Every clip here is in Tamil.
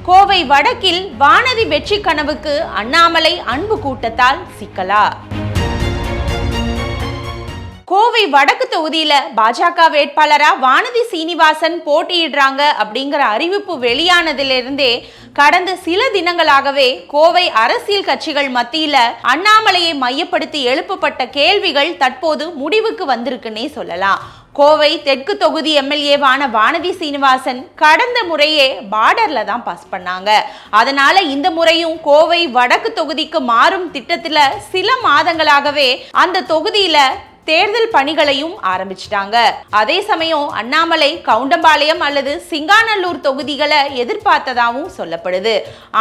கோவை வடக்கில் வானதி வெற்றி கனவுக்கு அண்ணாமலை அன்பு கூட்டத்தால் சிக்கலா? கோவை வடக்கு தொகுதியில பாஜக வேட்பாளரா வானதி சீனிவாசன் போட்டியிடுறாங்க அப்படிங்கிற அறிவிப்பு வெளியானதிலிருந்தே கடந்த சில தினங்களாகவே கோவை அரசியல் கட்சிகள் மத்தியில அண்ணாமலையை மையப்படுத்தி எழுப்பப்பட்ட கேள்விகள் தற்போது முடிவுக்கு வந்திருக்குன்னே சொல்லலாம். கோவை தெற்கு தொகுதி எம்எல்ஏவான வானதி சீனிவாசன் கடந்த முறையே பார்டர்ல தான் பாஸ் பண்ணாங்க. அதனால இந்த முறையும் கோவை வடக்கு தொகுதிக்கு மாறும் திட்டத்துல சில மாதங்களாகவே அந்த தொகுதியில தேர்தல் பணிகளையும் ஆரம்பிச்சிட்டாங்க. அதே சமயம் அண்ணாமலை கவுண்டம்பாளையம் அல்லது சிங்காநல்லூர் தொகுதிகளை எதிர்பார்த்ததாகவும் சொல்லப்படுது.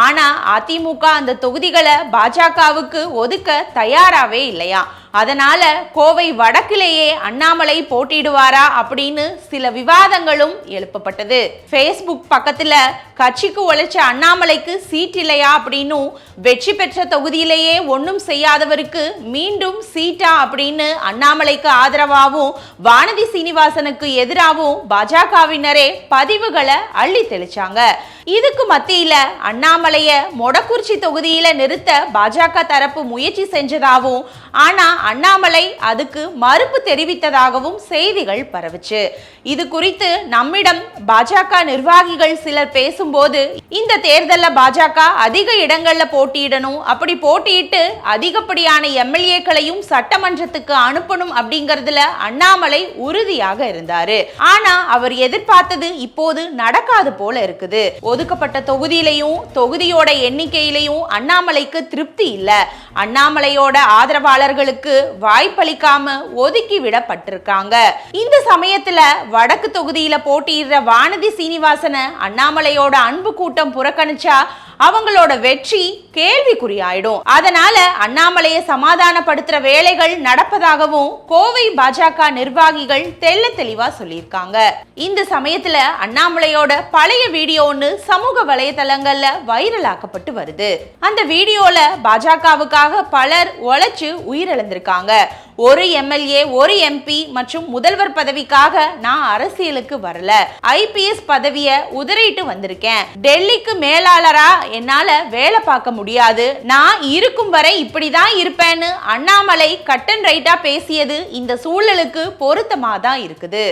ஆனா அதிமுக அந்த தொகுதிகளை பாஜகவுக்கு ஒதுக்க தயாராகவே இல்லையா. அதனால கோவை வடக்கிலேயே அண்ணாமலை போட்டியிடுவாரா அப்படின்னு சில விவாதங்களும் எழுப்பப்பட்டது. Facebook பக்கத்துல கட்சிக்கு உழைச்ச அண்ணாமலைக்கு சீட் இல்லையா அப்படின்னும், வெற்றி பெற்ற தொகுதியிலேயே ஒன்றும் செய்யாதவருக்கு மீண்டும் சீட்டா அப்படின்னு அண்ணாமலைக்கு ஆதரவாகவும் வானதி சீனிவாசனுக்கு எதிராகவும் பாஜகவினரே பதிவுகளை அள்ளி தெளிச்சாங்க. இதுக்கு மத்தியில அண்ணாமலைய மொடக்குறிச்சி தொகுதியில நிறுத்த பாஜக தரப்பு முயற்சி செஞ்சதாகவும், ஆனா அண்ணாமலை அதுக்கு மறுப்பு தெரிவித்ததாகவும் செய்திகள் பரவுச்சு. இது குறித்து நம்மிடம் பாஜக நிர்வாகிகள் சிலர் பேசும்போது, இந்த தேர்தலில் பாஜக அதிக இடங்கள்ல போட்டியிடணும், அப்படி போட்டியிட்டு அதிகப்படியான எம்எல்ஏக்களையும் சட்டமன்றத்துக்கு அனுப்பணும் அப்படிங்கறதுல அண்ணாமலை உறுதியாக இருந்தாரு. ஆனா அவர் எதிர்பார்த்தது இப்போது நடக்காது போல இருக்குது. ஒதுக்கப்பட்ட தொகுதியிலையும் தொகுதியோட எண்ணிக்கையிலையும் அண்ணாமலைக்கு திருப்தி இல்ல. அண்ணாமலையோட ஆதரவாளர்களுக்கு வாய்ப்பளிக்காம ஒதுக்கி விடப்பட்டிருக்காங்க. இந்த சமயத்துல வடக்கு தொகுதியில போட்டியிடுற வானதி சீனிவாசனை அண்ணாமலையோட அன்பு கூட்டம் புறக்கணிச்சா அவங்களோட வெற்றி கேள்விக்குறியாயிடும். அதனால அண்ணாமலையை சமாதானப்படுத்துற வேலைகள் நடப்பதாகவும் கோவை பாஜக நிர்வாகிகள் தெள்ள தெளிவா சொல்லியிருக்காங்க. இந்த சமயத்துல அண்ணாமலையோட பழைய வீடியோ ஒன்று சமூக வலைதளங்கள்ல வைரல் ஆக்கப்பட்டு வருது. அந்த வீடியோல பாஜகவுக்காக பலர் உழைச்சு உயிரிழந்திருக்காங்க. ஒரு எம்எல்ஏ, ஒரு எம்பி மற்றும் முதல்வர் பதவிக்காக நான் அரசியலுக்கு வரல, ஐபிஎஸ் பதவியை உதறிட்டு வந்திருக்கேன். டெல்லிக்கு மேலாளரா என்னால வேலை பார்க்க முடியாது, நான் இருக்கும் வரை இப்படிதான் இருப்பேன்னு அண்ணாமலை கட் அண்ட் ரைட்டா பேசியது இந்த சூழலுக்கு பொருத்தமா தான் இருக்குது.